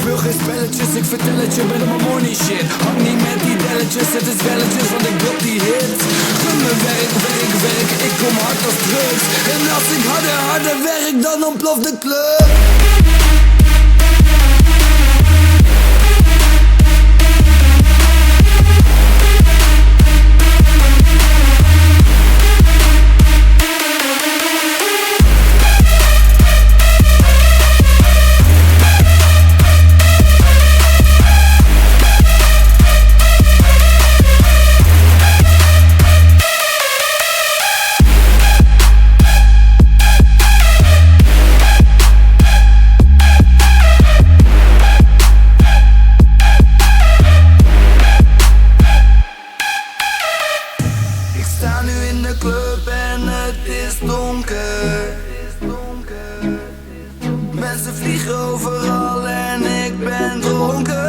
speel geen spelletjes, ik vertel het je, ben op mijn money shit. Hang niet met die delletjes, het is welletjes, want ik wil die hits. Gun me werk, werk, werk, ik kom hard als drugs. En als ik harder werk, dan ontploft de club. Ik sta nu in de club en het is donker. Mensen vliegen overal en ik ben dronken.